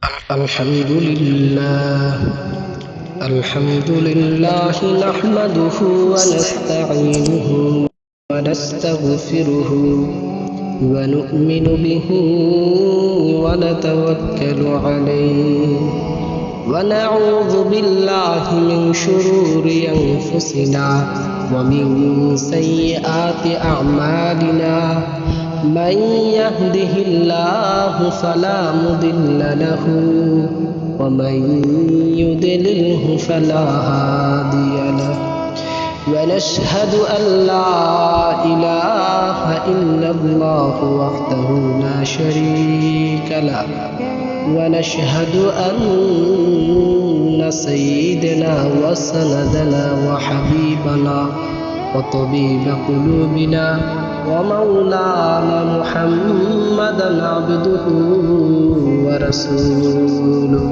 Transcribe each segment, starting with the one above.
الحمد لله نحمده ونستعينه ونستغفره ونؤمن به ونتوكل عليه ونعوذ بالله من شرور أنفسنا ومن سيئات أعمالنا من يهده الله فلا مضل له ومن يضلله فلا هادي له ونشهد أن لا إله إلا الله وحده لا شريك له ونشهد أن سيدنا وسندنا وحبيبنا وطبيب قلوبنا ومولانا محمدا عبده ورسوله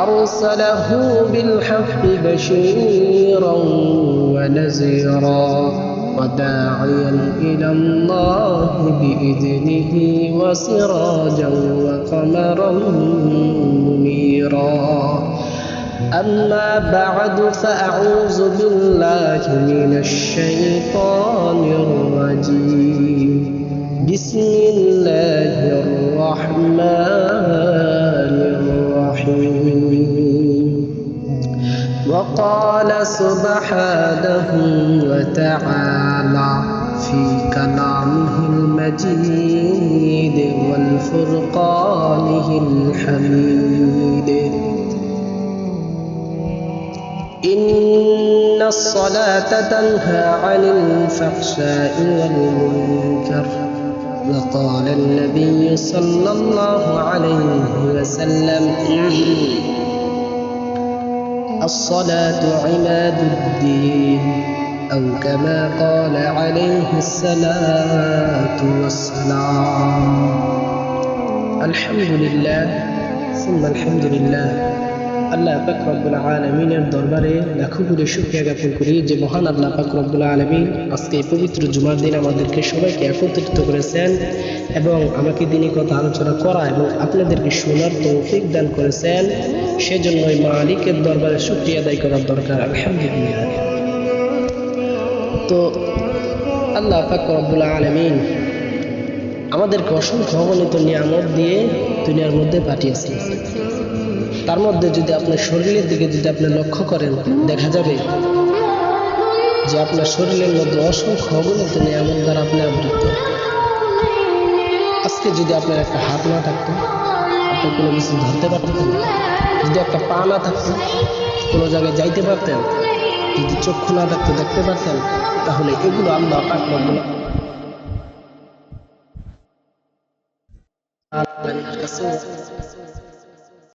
أرسله بالحق بشيرا ونذيرا وداعيا إلى الله بإذنه وسراجا وقمرا منيرا أما بعد فأعوذ بالله من الشيطان الرجيم بسم الله الرحمن الرحيم وقال سبحانه وتعالى في كلامه المجيد والفرقانه الحميد إن الصلاة تنهى عن الفحشاء والمنكر وقال النبي صلى الله عليه وسلم الصلاة عماد الدين أو كما قال عليه الصلاة والسلام الحمد لله ثم الحمد لله আল্লাহ পাক রব্বুল আলামিনের দরবারে লাখো কোটি শুকরিয়া জ্ঞাপন করি যে মহান আল্লাহ পাক রব্বুল আলামিন আজকে এই পবিত্র জুমার দিন আমাদেরকে সবাইকে একত্রিত করেছেন এবং আমাকে দিনই কথা আলোচনা করা এবং আপনাদেরকে শোনার তৌফিক দান করেছেন। সেজন্য মালিকের দরবারে শুকরিয়া আদায় করার দরকার। আলহামদুলিল্লাহ। তো আল্লাহ পাক রব্বুল আলামিন আমাদেরকে অসংখ্য অগণিত নিয়ামত দিয়ে দুনিয়ার মধ্যে পাঠিয়েছেন। তার মধ্যে যদি আপনার শরীরের দিকে যদি আপনি লক্ষ্য করেন, দেখা যাবে যে আপনার শরীরের মধ্যে অসংখ্য অগণিত নিয়ামত দ্বারা আপনি আবৃত। আজকে যদি আপনার একটা হাত না থাকতো, আপনি কোনো কিছু ধরতে পারতেন না। যদি একটা পা না থাকতো, কোনো জায়গায় যাইতে পারতেন। যদি চক্ষু না থাকতো, দেখতে পারতেন। তাহলে এগুলো আল্লাহ পাক রব্বুল আলামিনের কাছে